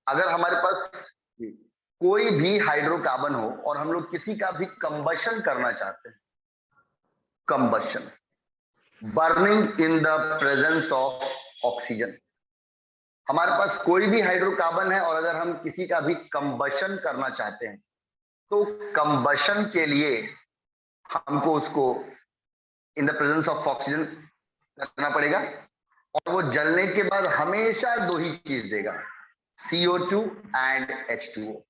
अगर हमारे पास कोई भी हाइड्रोकार्बन हो और हम लोग किसी का भी कंबशन करना चाहते हैं, combustion, burning in the presence of oxygen, हमारे पास कोई भी हाइड्रोकार्बन है और अगर हम किसी का भी कंबशन करना चाहते हैं तो कंबशन के लिए हमको उसको इन द प्रेजेंस ऑफ ऑक्सीजन करना पड़ेगा और वो जलने के बाद हमेशा दो ही चीज देगा, CO2 एंड H2O।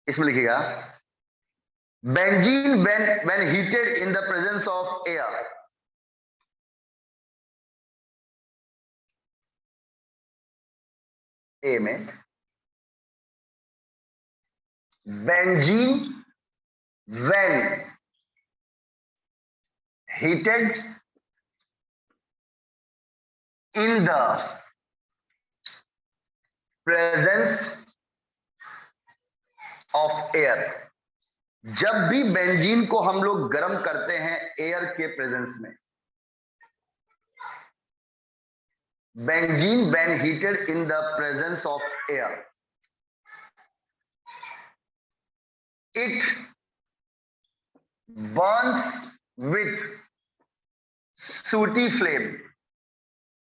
इसमें लिखिएगा benzene when heated in the presence of air, A में benzene when heated in the presence of air, जब भी बेंजीन को हम लोग गर्म करते हैं एयर के प्रेजेंस में, benzene when heated in the presence of air, it burns with सूटी फ्लेम,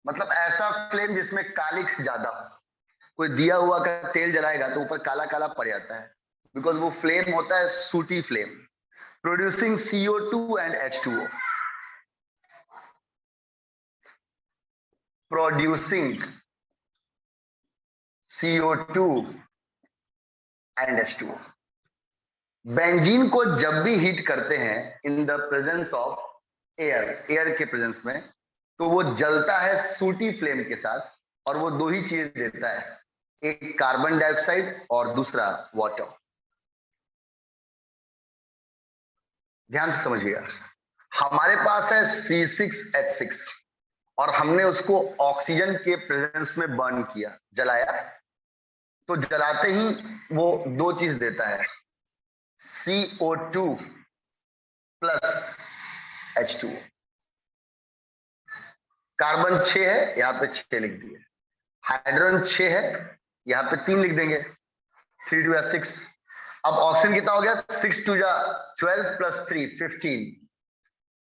मतलब ऐसा फ्लेम जिसमें कालिख ज्यादा हो। कोई दिया हुआ का तेल जलाएगा तो ऊपर काला काला पड़ जाता है, बिकॉज वो फ्लेम होता है sooty flame, producing CO2 and H2O, producing CO2 and H2O। Benzene को जब भी हीट करते हैं in the presence of air, air के प्रेजेंस में, तो वो जलता है सूटी फ्लेम के साथ और वो दो ही चीज देता है, एक कार्बन डाइऑक्साइड और दूसरा वाटर। ध्यान से समझिएगा, हमारे पास है C6H6 और हमने उसको ऑक्सीजन के प्रेजेंस में बर्न किया, जलाया, तो जलाते ही वो दो चीज देता है, CO2 प्लस H2O। कार्बन 6 है, यहां पे 6 लिख दिए, हाइड्रोजन 6 है, यहां पे 3 लिख देंगे, 3 2 6। अब ऑक्सीजन कितना हो गया, 6 2 12 प्लस 3 15,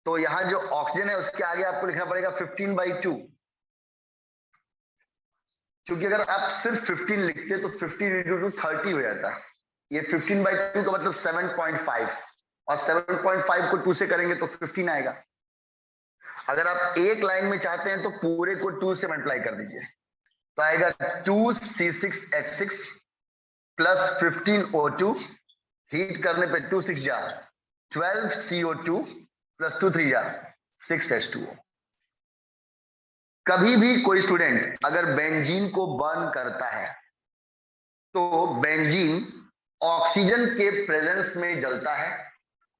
तो यहां जो ऑक्सीजन है उसके आगे आपको लिखना पड़ेगा 15/2, क्योंकि अगर आप सिर्फ 15 लिखते तो 15 × 2 30 हो जाता। ये 15/2 का मतलब 7.5, और 7.5 को 2 से करेंगे तो 15 आएगा। अगर आप एक लाइन में चाहते हैं तो पूरे को 2 से मल्टीप्लाई कर दीजिए, तो आएगा 2C6H6 प्लस 15O2, हीट करने पे 2 6 12 CO2 प्लस 2 3 6 H2O। कभी भी कोई स्टूडेंट अगर बेंजीन को बर्न करता है तो बेंजीन ऑक्सीजन के प्रेजेंस में जलता है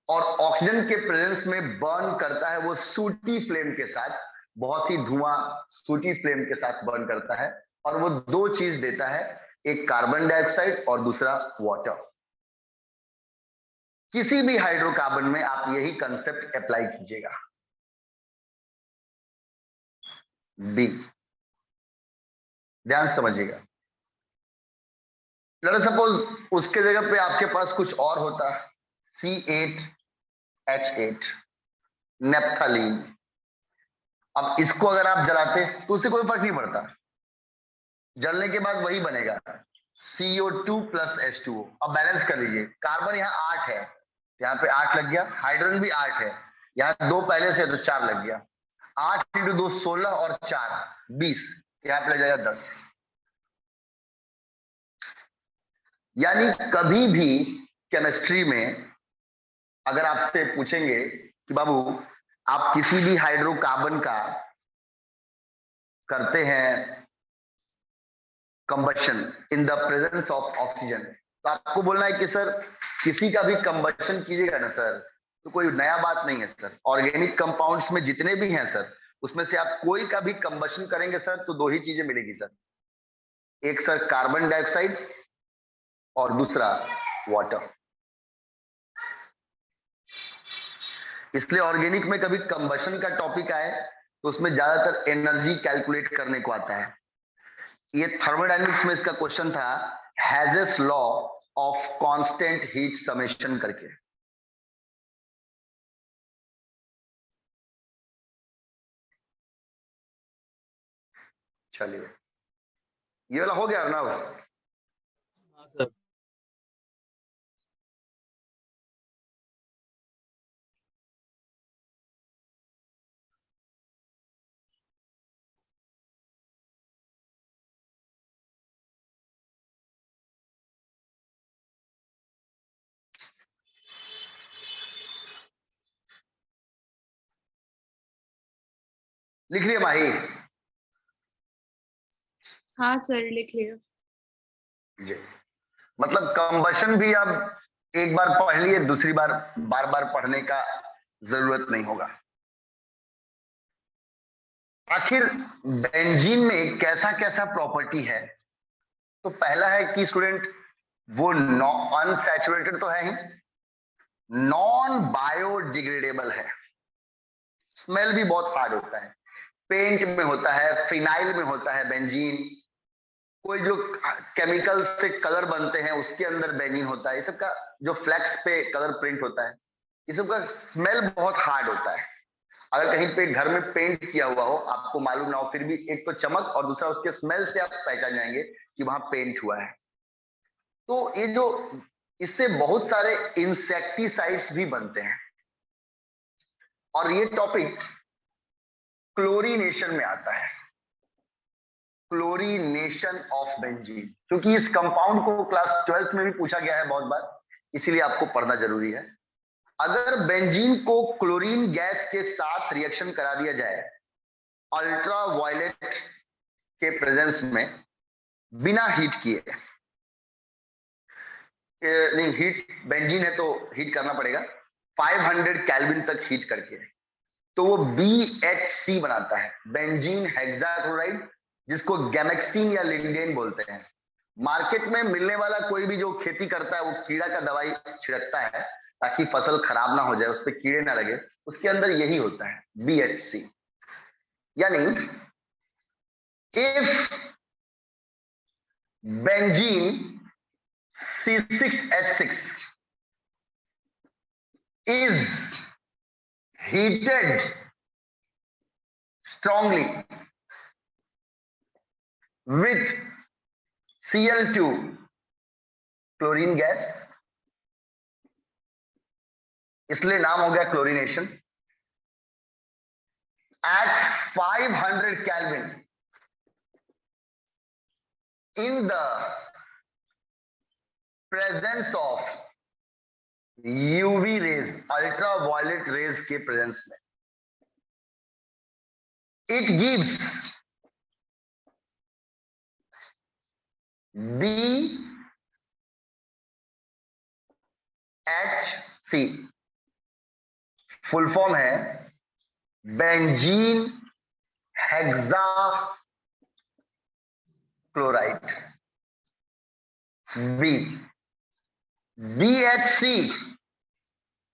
और ऑक्सीजन के प्रेजेंस में बर्न करता है वो सूटी फ्लेम के साथ, बहुत ही धुआं सूटी फ्लेम के साथ बर्न करता है और वो दो चीज देता है, एक कार्बन डाइऑक्साइड और दूसरा वाटर। किसी भी हाइड्रोकार्बन में आप यही कंसेप्ट अप्लाई कीजिएगा। बी, ध्यान समझिएगा, लेट्स सपोज उसके जगह पे आपके पास कुछ और होता, C8H8 नेप्थलीन। अब इसको अगर आप जलाते तो उससे कोई फर्क नहीं पड़ता, जलने के बाद वही बनेगा, CO2 प्लस H2O। अब बैलेंस कर लीजिए, कार्बन यहाँ 8 है, यहाँ पे 8 लग गया, हाइड्रोजन भी 8 है, यहाँ 2 पहले से तो 4 लग गया, 8 × 2 16 और 4 20, यहाँ पे लग जाएगा 10। यानी कभी भी केमिस्ट्री में अगर आपसे पूछेंगे कि बाबू आप किसी भी हाइड्रोकार्बन का करते हैं combustion in the presence of oxygen, तो आपको बोलना है कि सर किसी का भी कंबशन कीजिएगा ना सर, तो कोई नया बात नहीं है सर। ऑर्गेनिक कंपाउंड्स में जितने भी हैं सर, उसमें से आप कोई का भी कंबशन करेंगे सर तो दो ही चीजें मिलेगी सर, एक सर कार्बन डाइऑक्साइड और दूसरा वाटर। इसलिए ऑर्गेनिक में कभी कंबशन का टॉपिक आए तो उसमें ज्यादातर एनर्जी कैलकुलेट करने को आता है ये थर्मोडायनेमिक्स में इसका क्वेश्चन था, Hess's law of constant heat summation करके। चलिए ये वाला हो गया अर्नव। हाँ सर। लिख लिया माही? हाँ सर लिख लिया। जी, मतलब कंबशन भी अब एक बार पढ़ लिए, दूसरी बार बार बार पढ़ने का जरूरत नहीं होगा। आखिर बेंजीन में कैसा कैसा प्रॉपर्टी है? तो पहला है कि स्टूडेंट वो अनसैचुरेटेड तो है ही, नॉन बायोडिग्रेडेबल है, स्मेल भी बहुत हार्ड होता है, पेंट में होता है, फिनाइल में होता है बेंजीन, कोई जो केमिकल से कलर बनते हैं उसके अंदर बेंजीन होता है, ये सब का जो फ्लैक्स पे कलर प्रिंट होता है, ये सब का स्मेल बहुत हार्ड होता है। अगर कहीं पे घर में पेंट किया हुआ हो, आपको मालूम ना हो, फिर भी एक तो चमक और दूसरा उसके स्मेल से आप पहचान जाएंगे कि वहां पेंट हुआ है। तो ये जो इससे बहुत सारे इंसेक्टिसाइड्स भी बनते हैं, और ये टॉपिक क्लोरीनेशन में आता है, क्लोरीनेशन ऑफ बेंजीन, क्योंकि इस कंपाउंड को क्लास 12th में भी पूछा गया है बहुत बार, इसीलिए आपको पढ़ना जरूरी है। अगर बेंजीन को क्लोरीन गैस के साथ रिएक्शन करा दिया जाए अल्ट्रा वायलेट के प्रेजेंस में, बिना हीट किए, नहीं हीट बेंजीन है तो हीट करना पड़ेगा 500 केल्विन तक हीट करके, तो वो BHC बनाता है, बेंजीन हेक्साक्लोराइड, जिसको गैमेक्सिन या लिंडेन बोलते हैं। मार्केट में मिलने वाला कोई भी जो खेती करता है वो कीड़ा का दवाई छिड़कता है ताकि फसल खराब ना हो जाए, उस पर कीड़े ना लगे, उसके अंदर यही होता है BHC। यानी if benzene C6H6 is heated strongly with Cl2 chlorine gas, इसलिए नाम हो गया chlorination, at 500 Kelvin in the presence of UV rays, ultraviolet rays के प्रेजेंस में, it gives BHC, full form है बेंजीन हेक्सा क्लोराइड, BHC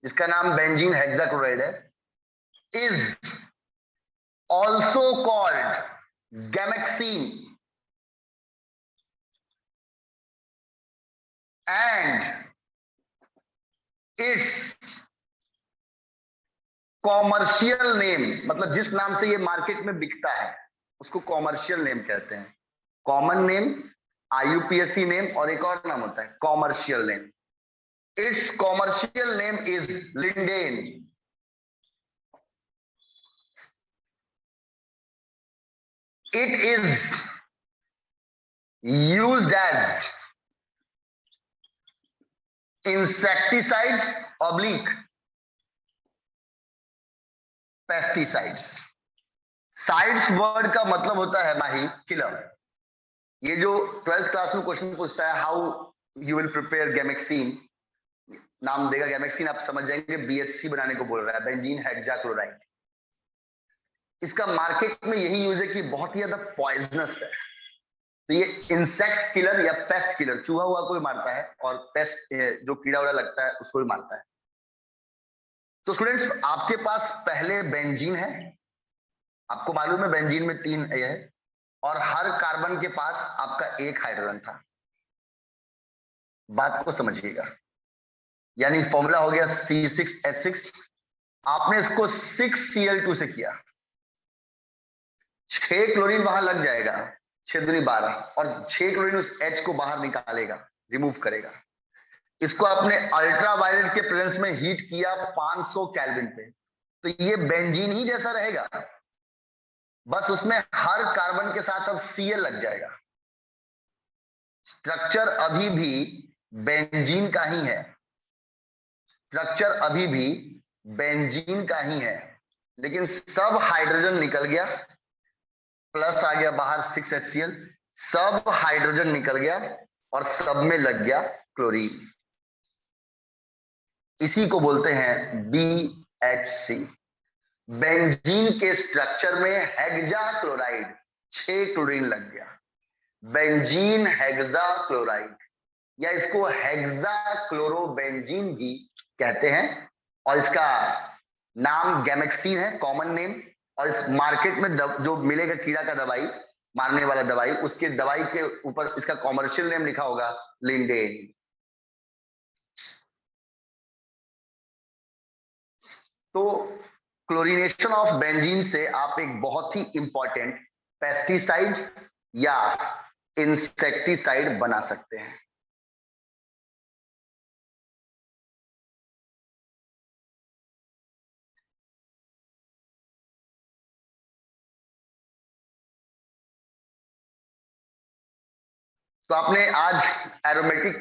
जिसका नाम benzene hexa chloride है, is also called gammexane and it's commercial name, मतलब जिस नाम से ये मार्केट में बिकता है उसको कॉमर्शियल नेम कहते हैं। कॉमन नेम, IUPAC नेम, और एक और नाम होता है commercial name. Its commercial name is lindane. It is used as insecticide oblique pesticides. Cides word का मतलब होता है माही किलर। ये जो 12th क्लास में क्वेश्चन पूछता है how you will prepare gammexane, नाम देगा गैमेक्सिन, आप समझ जाएंगे BHC बनाने को बोल रहा है, बेंजीन हेक्साक्लोराइड। इसका मार्केट में यही यूज है कि बहुत ही ज्यादा पॉइजनस है, तो ये इंसेक्ट किलर या पेस्ट किलर, चूहा हुआ कोई मारता है और पेस्ट जो कीड़ा उड़ा लगता है उसको भी मारता है। तो स्टूडेंट्स आपके पास पहले बेंजीन है, आपको मालूम है बेंजीन में 3 है, और हर कार्बन के पास आपका एक हाइड्रोजन था। बात को समझिएगा, यानी फॉर्मूला हो गया C6H6, आपने इसको 6Cl2 से किया, 6 क्लोरीन वहां लग जाएगा, 6 दूनी 12, और 6 क्लोरीन उस H को बाहर निकालेगा, रिमूव करेगा। इसको आपने अल्ट्रावायलेट के प्रेजेंस में हीट किया 500 केल्विन पे, तो ये बेंजीन ही जैसा रहेगा, बस उसमें हर कार्बन के साथ अब Cl लग जाएगा। स्ट्रक्चर अभी भी बेंजीन का ही है, स्ट्रक्चर अभी भी बेंजीन का ही है, लेकिन सब हाइड्रोजन निकल गया, प्लस आ गया बाहर 6HCl, सब हाइड्रोजन निकल गया और सब में लग गया क्लोरीन। इसी को बोलते हैं BHC। बेंजीन के स्ट्रक्चर में हेक्सा क्लोराइड, 6 क्लोरीन लग गया, बेंजीन हेक्सा क्लोराइड, या इसको हेक्सा क्लोरोबेंजीन भी कहते हैं, और इसका नाम गैमेक्सीन है, कॉमन नेम। और इस मार्केट में जो मिलेगा कीड़ा का दवाई, मारने वाला दवाई, उसके दवाई के ऊपर इसका कॉमर्शियल नेम लिखा होगा लिंडेन। तो क्लोरीनेशन ऑफ बेंजीन से आप एक बहुत ही इंपॉर्टेंट पेस्टिसाइड या इंसेक्टिसाइड बना सकते हैं। तो आपने आज एरोमेटिक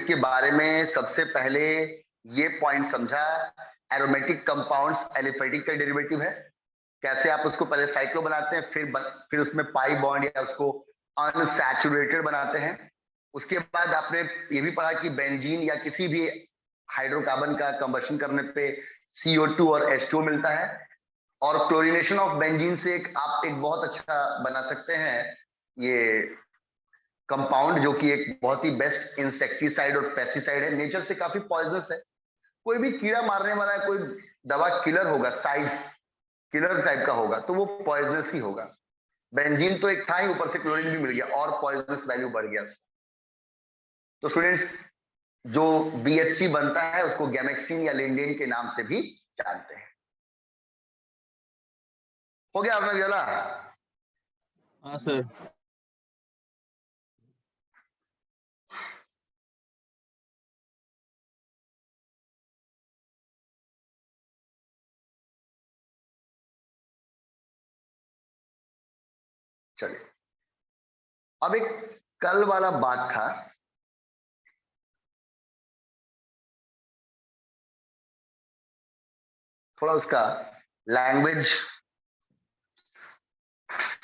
के बारे में सबसे पहले ये पॉइंट समझा, एरोमेटिक कंपाउंड्स एलिफेटिक का डेरिवेटिव है, कैसे आप उसको पहले साइक्लो बनाते हैं, फिर उसमें पाई बॉन्ड या उसको अनसैचुरेटेड बनाते हैं। उसके बाद आपने ये भी पढ़ा कि बेंजीन या किसी भी हाइड्रोकार्बन का कंबशन करने पे CO2 और H2O मिलता है, और क्लोरीनेशन ऑफ बेंजीन से आप एक बहुत अच्छा बना सकते हैं ये कंपाउंड, जो कि एक बहुत ही बेस्ट इंसेक्टिसाइड और पेस्टिसाइड है, नेचर से काफी पॉइजनस है। कोई भी कीड़ा मारने वाला है, कोई दवा किलर होगा, साइड्स किलर टाइप का होगा, तो वो पॉइजनस ही होगा। बेंजीन तो एक था ही, ऊपर से क्लोरीन भी मिल गया और पॉइजनस वैल्यू बढ़ गया। तो स्टूडेंट्स, जो BHC बनता है उसको गैमेक्सीन या लिंडेन के नाम से भी जानते हैं। हो गया आपने बोला? हाँ सर। चलिए, अब एक कल वाला बात था, थोड़ा उसका लैंग्वेज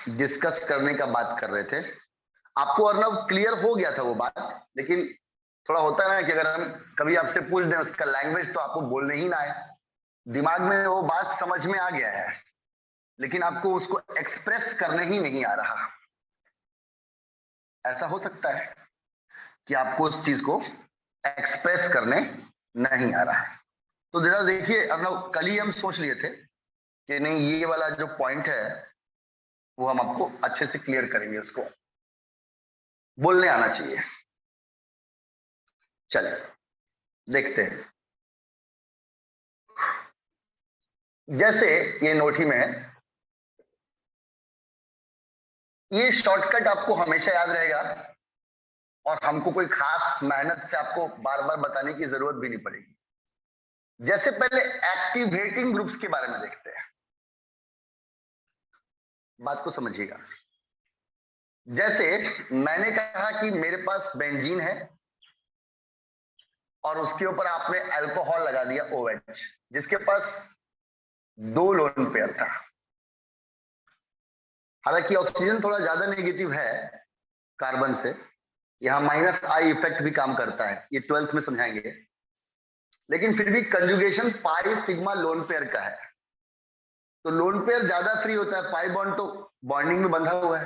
डिस्कस करने का बात कर रहे थे। आपको अर्नव क्लियर हो गया था वो बात, लेकिन थोड़ा होता है ना कि अगर हम कभी आपसे पूछ दें उसका लैंग्वेज, तो आपको बोलने ही ना आए, दिमाग में वो बात समझ में आ गया है, लेकिन आपको उसको एक्सप्रेस करने ही नहीं आ रहा। ऐसा हो सकता है कि आपको उस चीज को एक्सप्रेस करने नहीं आ रहा है। तो जरा देखिए, अर्नव, कल ही हम सोच लिए थे कि नहीं, ये वाला जो पॉइंट है वो हम आपको अच्छे से क्लियर करेंगे, उसको बोलने आना चाहिए। चलिए देखते हैं। जैसे ये नोट ही में है, ये शॉर्टकट आपको हमेशा याद रहेगा और हमको कोई खास मेहनत से आपको बार बार बताने की जरूरत भी नहीं पड़ेगी। जैसे पहले एक्टिवेटिंग ग्रुप्स के बारे में देखते हैं, बात को समझिएगा। जैसे मैंने कहा कि मेरे पास बेंजीन है और उसके ऊपर आपने अल्कोहल लगा दिया OH, जिसके पास 2 लोन पेयर था। हालांकि ऑक्सीजन थोड़ा ज्यादा नेगेटिव है कार्बन से, यहां -I इफेक्ट भी काम करता है, ये 12th में समझाएंगे, लेकिन फिर भी conjugation pi sigma lone pair का है, तो लोन पेयर ज्यादा फ्री होता है, पाई बॉन्ड तो बॉन्डिंग में बंधा हुआ है।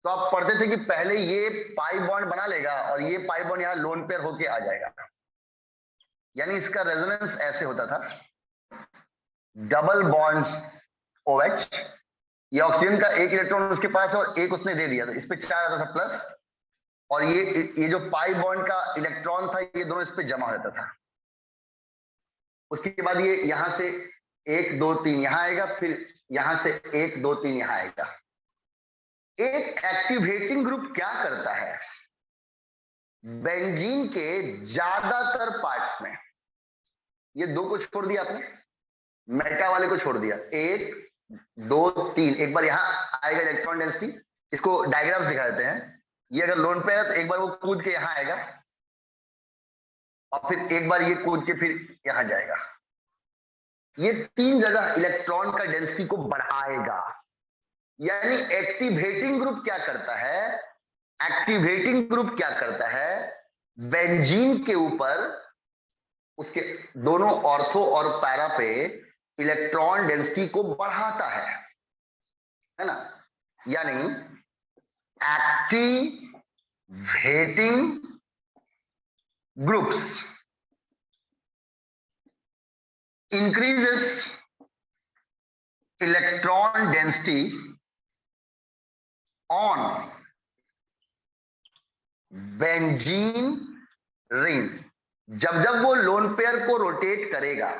तो आप पढ़ते थे कि पहले ये पाई बॉन्ड बना लेगा और ये पाई बॉन्ड यहां लोन पेयर होके आ जाएगा, यानी इसका रेजोनेंस ऐसे होता था डबल बॉन्ड OH, ये ऑक्सीजन का एक इलेक्ट्रॉन उसके पास है और एक उसने दे दिया, तो इस पे चार्ज आता था प्लस, और ये जो पाई बॉन्ड का इलेक्ट्रॉन था ये दोनों इस पे जमा हो जाता था। उसके बाद ये यहां से 1 2 3 यहां आएगा, फिर यहां से 1 2 3 यहां आएगा। एक एक्टिवेटिंग ग्रुप क्या करता है, बेंजीन के ज्यादातर पार्ट्स में, ये 2 को छोड़ दिया आपने, मेटा वाले को छोड़ दिया, 1 2 3, एक बार यहां आएगा इलेक्ट्रॉन डेंसिटी, इसको डायग्राम दिखा देते हैं। ये अगर लोन पे है तो एक बार वो कूद के यहां आएगा और फिर एक बार ये कूद के फिर यहां जाएगा। ये 3 जगह इलेक्ट्रॉन का डेंसिटी को बढ़ाएगा। यानी एक्टिवेटिंग ग्रुप क्या करता है, एक्टिवेटिंग ग्रुप क्या करता है, बेंजीन के ऊपर उसके दोनों ऑर्थो और पैरा पे इलेक्ट्रॉन डेंसिटी को बढ़ाता है ना। यानी activating groups increases electron density on benzene ring। जब जब वो लोन पेयर को रोटेट करेगा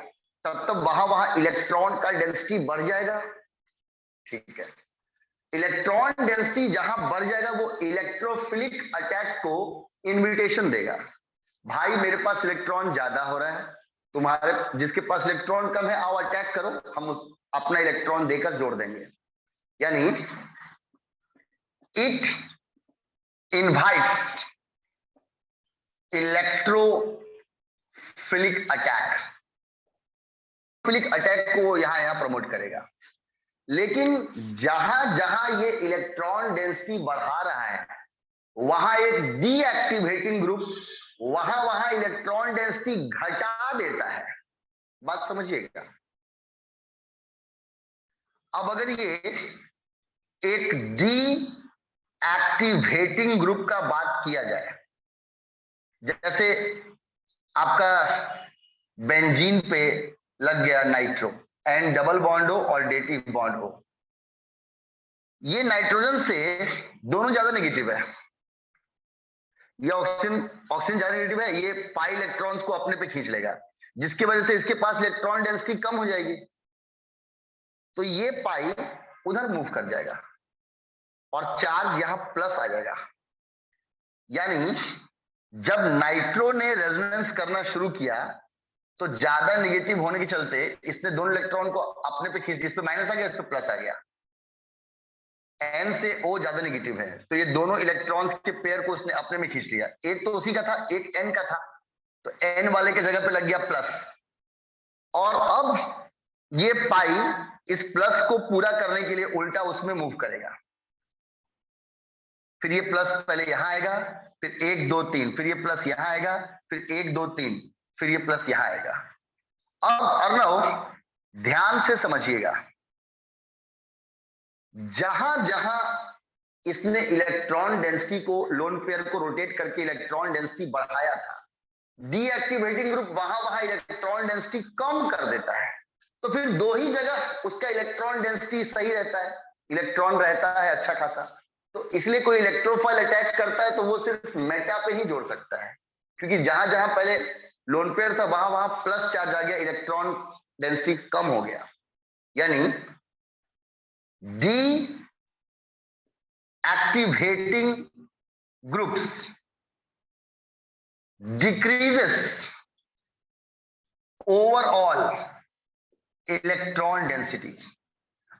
तब तब वहां इलेक्ट्रॉन का डेंसिटी बढ़ जाएगा। ठीक है, इलेक्ट्रॉन डेंसिटी जहां बढ़ जाएगा वो इलेक्ट्रोफिलिक अटैक को इनविटेशन देगा, भाई मेरे पास इलेक्ट्रॉन ज्यादा हो रहा है, तुम्हारे जिसके पास इलेक्ट्रॉन कम है आओ अटैक करो, हम अपना इलेक्ट्रॉन देकर जोड़ देंगे। यानी it invites electrophilic attack, philic attack को यहां प्रमोट करेगा। लेकिन जहां जहां ये इलेक्ट्रॉन डेंसिटी बढ़ा रहा है वहां एक डीएक्टिवेटिंग ग्रुप वहां इलेक्ट्रॉन डेंसिटी घटा देता है। बात समझिएगा। अब अगर ये एक डीएक्टिवेटिंग ग्रुप का बात किया जाए, जैसे आपका बेंजीन पे लग गया नाइट्रो, एंड डबल बॉन्ड हो और डेटिव बॉन्ड हो, ये नाइट्रोजन से दोनों ज्यादा नेगेटिव है, ये ऑक्सीजन ज्यादा नेगेटिव है, ये पाई इलेक्ट्रॉन्स को अपने पे खींच लेगा, जिसकी वजह से इसके पास इलेक्ट्रॉन डेंसिटी कम हो जाएगी, तो ये पाई उधर मूव कर जाएगा और चार्ज यहां प्लस आ जाएगा। यानी जब नाइट्रो ने रेजोनेंस करना शुरू किया तो ज्यादा नेगेटिव होने के चलते इसने दोनों इलेक्ट्रॉन को अपने पे खींच, इस पे माइनस आ गया, इस पे प्लस आ गया, N से O ज्यादा नेगेटिव है, तो ये दोनों इलेक्ट्रॉन्स के पेयर को उसने अपने में खींच लिया। एक तो उसी का था, एक N का था, तो N वाले के जगह पे लग गया प्लस, और अब ये पाई इस प्लस को पूरा करने के लिए उल्टा उसमें मूव करेगा। फिर ये प्लस पहले यहां आएगा, फिर 1 2 3, फिर ये प्लस यहां आएगा, फिर 1 2 3, फिर ये प्लस यहां आएगा। अब अर्णव ध्यान से समझिएगा, जहां जहां इसने इलेक्ट्रॉन डेंसिटी को लोन पेयर को रोटेट करके इलेक्ट्रॉन डेंसिटी बढ़ाया था, डीएक्टिवेटिंग ग्रुप वहां इलेक्ट्रॉन डेंसिटी कम कर देता है, तो फिर दो ही जगह उसका इलेक्ट्रॉन डेंसिटी सही रहता है, इलेक्ट्रॉन रहता है अच्छा खासा। तो इसलिए कोई इलेक्ट्रोफाइल अटैक करता है तो वो सिर्फ मेटा पे ही जोड़ सकता है, क्योंक't जहां जहां पहले लोन पेयर था वहां प्लस चार्ज आ गया, इलेक्ट्रॉन डेंसिटी कम हो गया। यानी deactivating groups decreases overall electron density.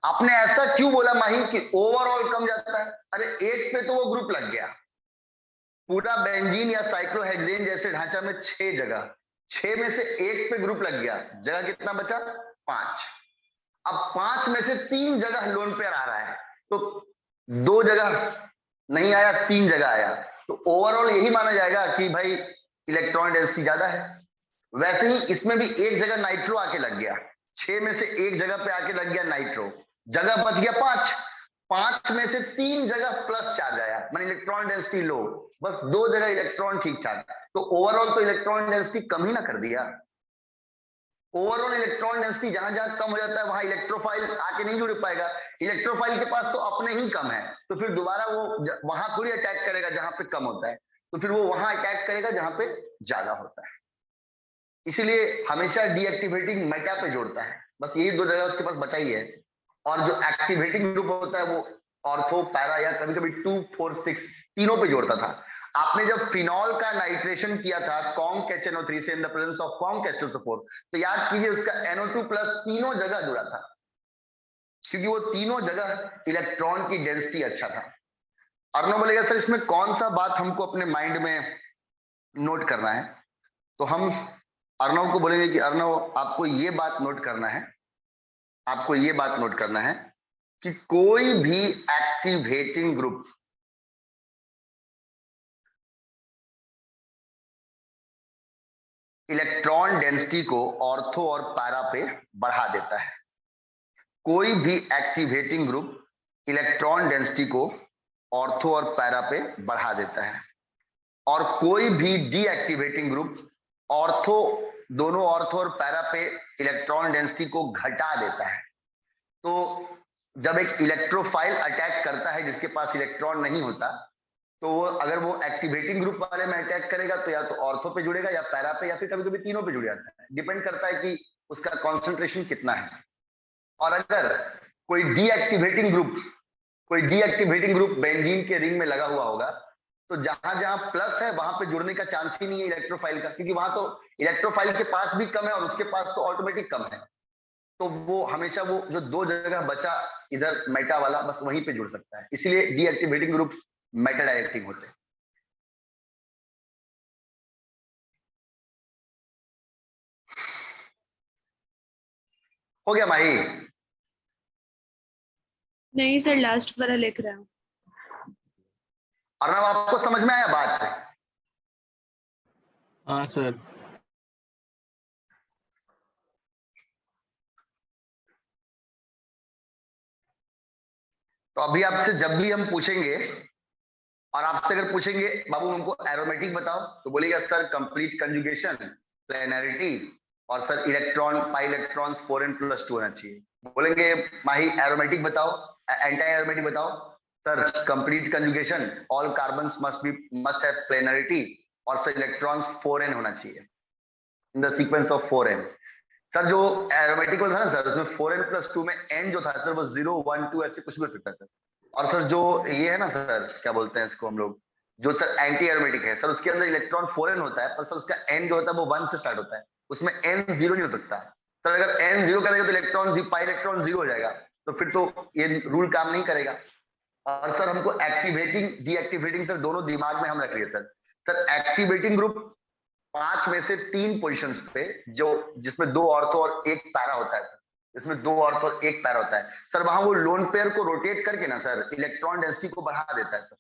आपने ऐसा क्यों बोला माही कि ओवरऑल कम जाता है? अरे एक पे तो वो ग्रुप लग गया, पूरा बेंजीन या साइक्लोहेक्सेन जैसे ढांचा में 6 जगह, 6 में से एक पे ग्रुप लग गया, जगह कितना बचा? 5। अब 5 में से 3 जगह लोन पेयर आ रहा है, तो 2 जगह नहीं आया, 3 जगह आया, तो ओवरऑल यही माना जाएगा कि भाई इलेक्ट्रॉन डेंसिटी ज्यादा है। वैसे ही इसमें भी एक जगह नाइट्रो आके लग गया, 6 में से एक जगह पे आके लग गया नाइट्रो, जगह बच गया 5, 5 में से 3 जगह प्लस चार्ज आया, मान इलेक्ट्रॉन डेंसिटी लो, बस 2 जगह इलेक्ट्रॉन ठीक ठाक, तो ओवरऑल तो इलेक्ट्रॉन डेंसिटी कम ही ना कर दिया, ओवरऑल इलेक्ट्रॉन डेंसिटी जहां जहां कम हो जाता है वहां इलेक्ट्रोफाइल आके नहीं जुड़ पाएगा, इलेक्ट्रोफाइल के पास तो अपने ही कम है, तो फिर दोबारा वो वहां थोड़ी अटैक करेगा जहां पे कम होता है, तो फिर वो वहां अटैक करेगा जहां पे ज्यादा होता है। इसीलिए हमेशा डीएक्टिवेटिंग मेटा पे जोड़ता है, बस यही 2 जगह उसके पास बचा ही है। और जो एक्टिवेटिंग ग्रुप होता है वो ऑर्थो, पैरा या कभी कभी 2, 4, 6 तीनों पे जोड़ता था। आपने जब फिनॉल का नाइट्रेशन किया था कॉन्क HNO3 से इन the presence of conc H2SO4, तो याद कीजिए उसका NO2+ तीनों जगह जुड़ा था, क्योंकि वो तीनों जगह इलेक्ट्रॉन की डेंसिटी अच्छा था। अर्णव बोलेगा सर इसमें कौन सा बात हमको अपने माइंड में नोट करना है, तो हम अर्णव को बोलेंगे कि अर्णव आपको ये बात नोट करना है, आपको ये बात नोट करना है कि कोई भी एक्टिवेटिंग ग्रुप इलेक्ट्रॉन डेंसिटी को ऑर्थो और पैरा पे बढ़ा देता है। कोई भी एक्टिवेटिंग ग्रुप इलेक्ट्रॉन डेंसिटी को ऑर्थो और पैरा पे बढ़ा देता है, और कोई भी डीएक्टिवेटिंग ग्रुप ऑर्थो, दोनों ऑर्थो और पैरा पे इलेक्ट्रॉन डेंसिटी को घटा देता है। तो जब एक इलेक्ट्रोफाइल अटैक करता है जिसके पास इलेक्ट्रॉन नहीं होता, तो वो अगर वो एक्टिवेटिंग ग्रुप वाले में अटैक करेगा तो या तो ऑर्थो पे जुड़ेगा या पैरा पे या फिर कभी कभी तीनों पे जुड़ जाता है, डिपेंड करता है कि उसका कॉन्सेंट्रेशन कितना है। और अगर कोई डीएक्टिवेटिंग ग्रुप बेंजीन के रिंग में लगा हुआ होगा, तो जहां जहां प्लस है वहां पे जुड़ने का चांस ही नहीं है इलेक्ट्रोफाइल का, क्योंकि वहां तो इलेक्ट्रोफाइल के पास भी कम है और उसके पास तो ऑटोमेटिक कम है, तो वो हमेशा वो जो 2 जगह बचा इधर मेटा वाला बस वहीं पे जुड़ सकता है। इसीलिए डीएक्टिवेटिंग ग्रुप मेटा डायरेक्टिंग होते हैं। हो गया माही? नहीं सर, लास्ट वाला लिख रहा हूँ। अर्णव आपको समझ में आया बात? हाँ सर। तो अभी आपसे जब भी हम पूछेंगे, और आपसे अगर पूछेंगे बाबू हमको एरोमेटिक बताओ, तो बोलिएगा सर कंप्लीट कंजुगेशन, प्लेनरिटी, और sir electron, pi electrons 4n+2 होना चाहिए। बोलेंगे माही एरोमेटिक बताओ, एंटी एरोमेटिक बताओ, sir complete conjugation, all carbons must have planarity, और सर इलेक्ट्रॉन्स 4n होना चाहिए in the sequence of 4n। Sir जो एरोमेटिक था ना सर, उसमें 4n+2 में n जो था सर वो 0, 1, 2 ऐसे कुछ भी हो सकता है सर। और सर जो ये है ना सर, क्या बोलते हैं इसको हम लोग, जो सर एंटी एरोमेटिक है सर, उसके अंदर इलेक्ट्रॉन 4n होता है, पर सर उसका n जो होता है वो 1 से स्टार्ट होता है, उसमें n 0 नहीं हो सकता। सर अगर n 0 करेगा तो इलेक्ट्रॉन पाई इलेक्ट्रॉन 0 हो जाएगा, तो फिर तो ये रूल काम नहीं करेगा। और सर हमको एक्टिवेटिंग डीएक्टिवेटिंग सर दोनों दिमाग में हम रख लिए सर। सर एक्टिवेटिंग ग्रुप 5 में से 3 पोजीशंस पे जो जिसमें 2 ऑर्थो और 1 पैरा होता है, इसमें 2 ऑर्थो और 1 पैरा होता है सर, वहां वो लोन पेयर को रोटेट करके ना सर इलेक्ट्रॉन डेंसिटी को बढ़ा देता है सर।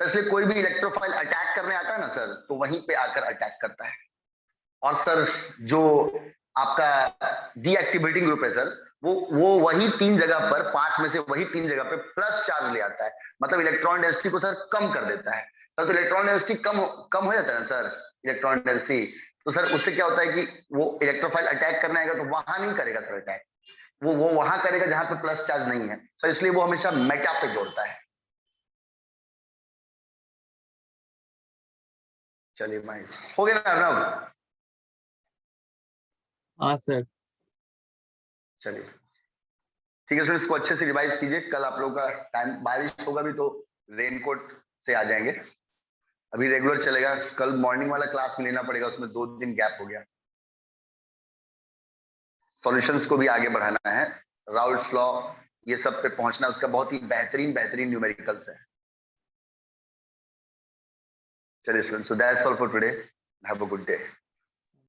इसलिए कोई भी इलेक्ट्रोफाइल अटैक करने आता है ना सर, तो वहीं पे आकर अटैक करता है। और सर जो आपका डीएक्टिवेटिंग ग्रुप है सर, वो वही 3 जगह पर, 5 में से वही 3 जगह पे प्लस चार्ज ले आता है, मतलब इलेक्ट्रॉन डेंसिटी को सर कम कर देता है सर। तो इलेक्ट्रॉन डेंसिटी कम हो जाता है ना सर, इलेक्ट्रॉन डेंसिटी, तो सर उससे क्या होता है कि वो इलेक्ट्रोफाइल अटैक करने आएगा तो वहां नहीं करेगा सर अटैक, वो वहां करेगा जहां पे प्लस चार्ज नहीं है सर, इसलिए वो हमेशा मेटा पे जोड़ता है। चलिए भाई हो गया ना अर्णव? हाँ सर। चलिए ठीक है सर, इसको अच्छे से रिवाइज कीजिए, कल आप लोगों का टाइम, बारिश होगा भी तो रेनकोट से आ जाएंगे, अभी रेगुलर चलेगा, कल मॉर्निंग वाला क्लास में लेना पड़ेगा, उसमें 2 दिन गैप हो गया। सॉल्यूशंस को भी आगे बढ़ाना है, राउल्ट्स लॉ ये सब पे पहुंचना, उसका बहुत ही बेहतरीन न्यूमेरिकल्स है। चलिए students, so that's all for today, have a good day.